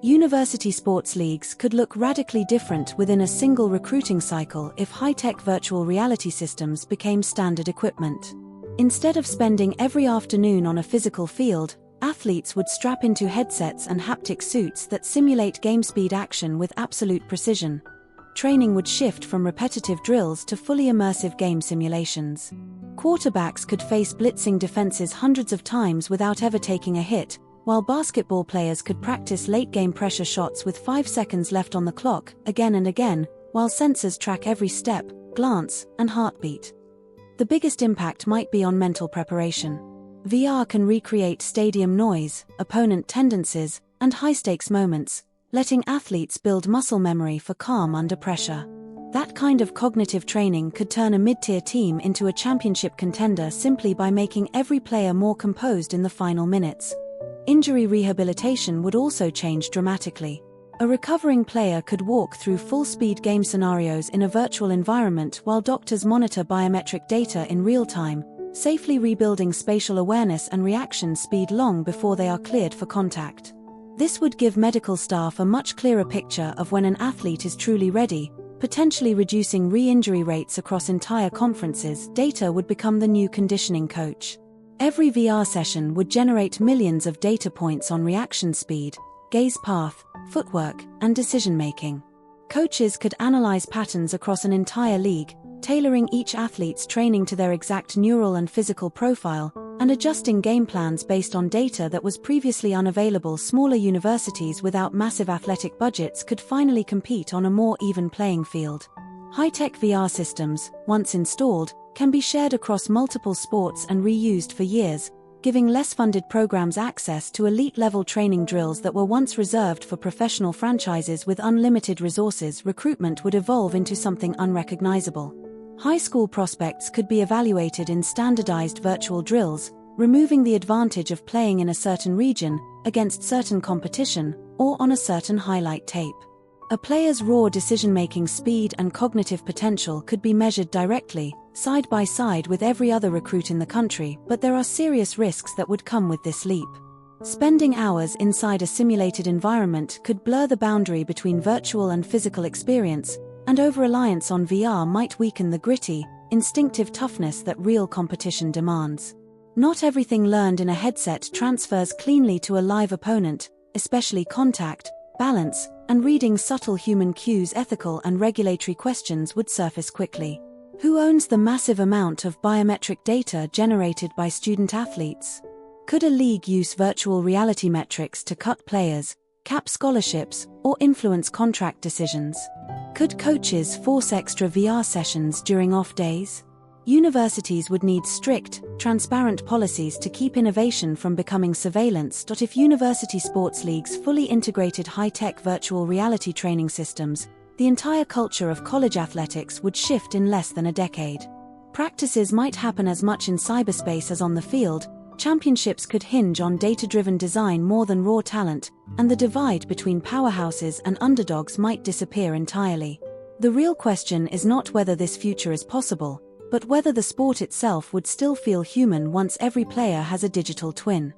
University sports leagues could look radically different within a single recruiting cycle if high-tech virtual reality systems became standard equipment. Instead of spending every afternoon on a physical field, athletes would strap into headsets and haptic suits that simulate game-speed action with absolute precision. Training would shift from repetitive drills to fully immersive game simulations. Quarterbacks could face blitzing defenses hundreds of times without ever taking a hit, while basketball players could practice late-game pressure shots with 5 seconds left on the clock, again and again, while sensors track every step, glance, and heartbeat. The biggest impact might be on mental preparation. VR can recreate stadium noise, opponent tendencies, and high-stakes moments, letting athletes build muscle memory for calm under pressure. That kind of cognitive training could turn a mid-tier team into a championship contender simply by making every player more composed in the final minutes. Injury rehabilitation would also change dramatically. A recovering player could walk through full-speed game scenarios in a virtual environment while doctors monitor biometric data in real time, safely rebuilding spatial awareness and reaction speed long before they are cleared for contact. This would give medical staff a much clearer picture of when an athlete is truly ready, potentially reducing re-injury rates across entire conferences. Data would become the new conditioning coach. Every VR session would generate millions of data points on reaction speed, gaze path, footwork, and decision-making. Coaches could analyze patterns across an entire league, tailoring each athlete's training to their exact neural and physical profile, and adjusting game plans based on data that was previously unavailable. Smaller universities without massive athletic budgets could finally compete on a more even playing field. High-tech VR systems, once installed, can be shared across multiple sports and reused for years, giving less-funded programs access to elite-level training drills that were once reserved for professional franchises with unlimited resources. Recruitment would evolve into something unrecognizable. High school prospects could be evaluated in standardized virtual drills, removing the advantage of playing in a certain region, against certain competition, or on a certain highlight tape. A player's raw decision-making speed and cognitive potential could be measured directly, side by side with every other recruit in the country, but there are serious risks that would come with this leap. Spending hours inside a simulated environment could blur the boundary between virtual and physical experience, and over-reliance on VR might weaken the gritty, instinctive toughness that real competition demands. Not everything learned in a headset transfers cleanly to a live opponent, especially contact, balance, and reading subtle human cues. Ethical and regulatory questions would surface quickly. Who owns the massive amount of biometric data generated by student athletes? Could a league use virtual reality metrics to cut players, cap scholarships, or influence contract decisions? Could coaches force extra VR sessions during off days? Universities would need strict, transparent policies to keep innovation from becoming surveillance. If university sports leagues fully integrated high-tech virtual reality training systems, the entire culture of college athletics would shift in less than a decade. Practices might happen as much in cyberspace as on the field, championships could hinge on data-driven design more than raw talent, and the divide between powerhouses and underdogs might disappear entirely. The real question is not whether this future is possible, but whether the sport itself would still feel human once every player has a digital twin.